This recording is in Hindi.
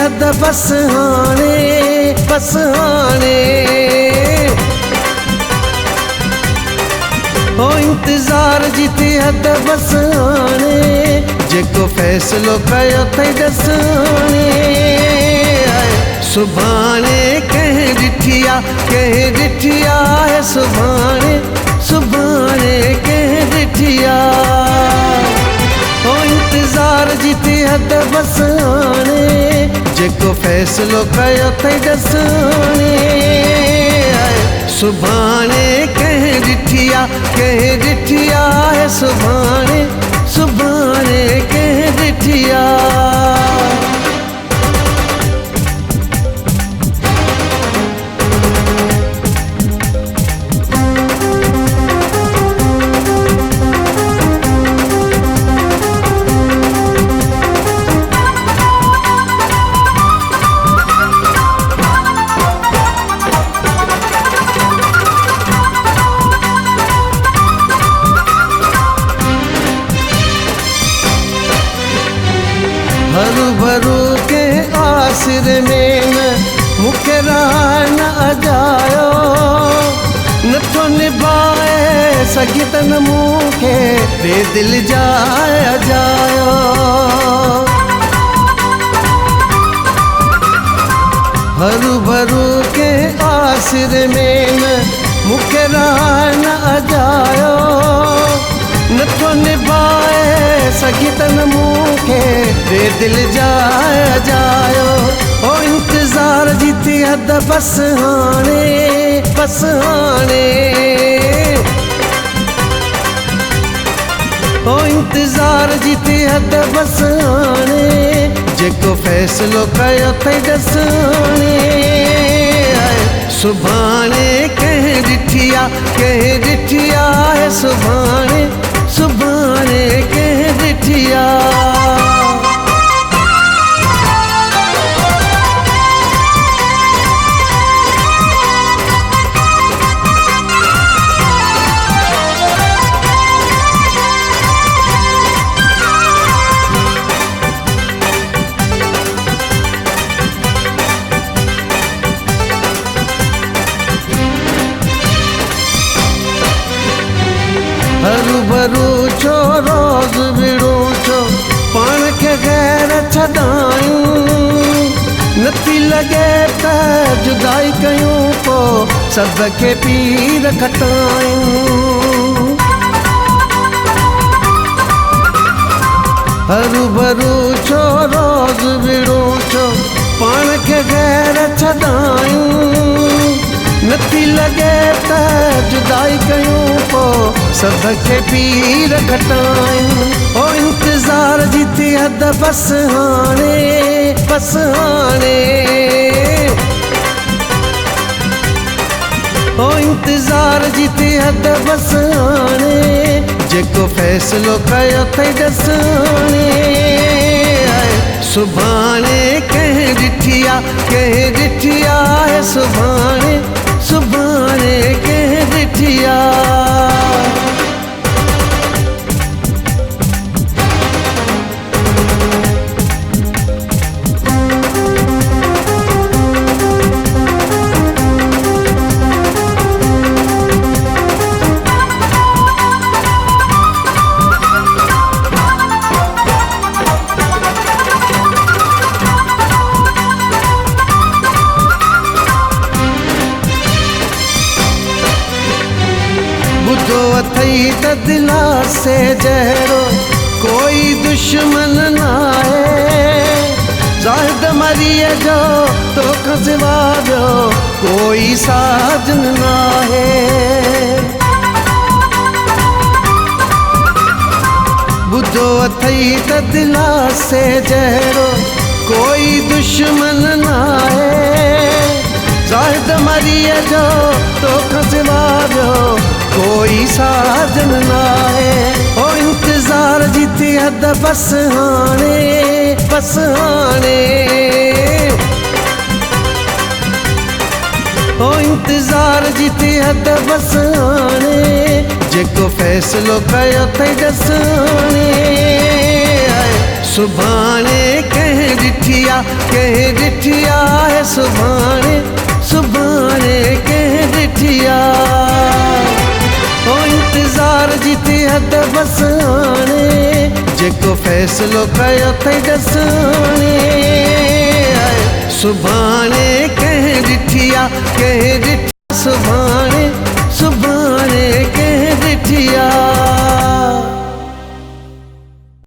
हद बस हाणे बस हाणे ओ इंतज़ार जी थी हद बस हाणे जेको फ़ैसिलो कयो अथई ॾस हाणे सुभाणे कंहिं ॾिठी आहे सुभाणे सुभाणे कंहिं ॾिठी आहे ओ इंतज़ार जी थी हद बस हाणे जेको फ़ैसिलो कयो अथई ॾस हाणे सुभाणे कंहिं ॾिठी आहे सुभाणे सुभाणे कंहिं ॾिठी आहे हरू भरू के आसिर में न मूंखे राह न अजायो नथो निभाए सघी त न मूंखे बेदिल जाए अजायो हरू भरू के आसिर में न मूंखे राह न अजायो नथो निभाए सघी त न मूंखे बेदिल जाए अजायो ओ इंतज़ार जी थी हद बस हाणे बस हाणे ओ इंतज़ार जी थी हद बस हाणे जेको फ़ैसिलो कयो अथई ॾस हाणे सुभाणे कंहिं ॾिठी आहे सुभाणे सुभाणे कंहिं ॾिठी आहे हरू भरू छो रोज़ विड़ू छो पाण खे ग़ैर छॾायूं नथी लॻे त जुदाई कयूं पोइ सभ खे पीर खटायूं हरू भरू छो रोज़ विड़ू छो पाण खे ग़ैर छॾायूं नथी लॻे त जुदाई कयूं पोइ सभ खे पीर खटायूं ओ इंतज़ार जी थी हद बस हाणे बस हाणे ओ इंतज़ार जी थी हद बस हाणे जेको फ़ैसिलो कयो अथई ॾस हाणे सुभाणे कंहिं ॾिठी आहे सुभाणे सुभाणे कंहिं ॾिठी आहे ॿुधो अथई त दिलासे जहिड़ो कोई दुश्मन न आहे ज़ाहिद मरीअ जो तोखां सिवा ॿियो कोई साजन न आहे ॿुधो अथई त दिलासे जहिड़ो कोई दुश्मन न आहे ज़ाहिद मरीअ जो तोखां सिवा ॿियो कोई साजन न आहे ओ इंतज़ार जी थी हद बस हाणे बस हाणे ओ इंतज़ार जी थी हद बस हाणे जेको फ़ैसिलो कयो अथई ॾस हाणे सुभाणे कंहिं ॾिठिया कंहिं ॾिठिया है सुभाणे सुभाणे कंहिं ॾिठिया ओ इंतज़ार जी थी हद बस हाणे जेको फ़ैसिलो कयो अथई ॾसाणे सुभाणे कंहिं ॾिठिया कंहिं ॾिठिया सुभाणे सुभाणे कंहिं ॾिठिया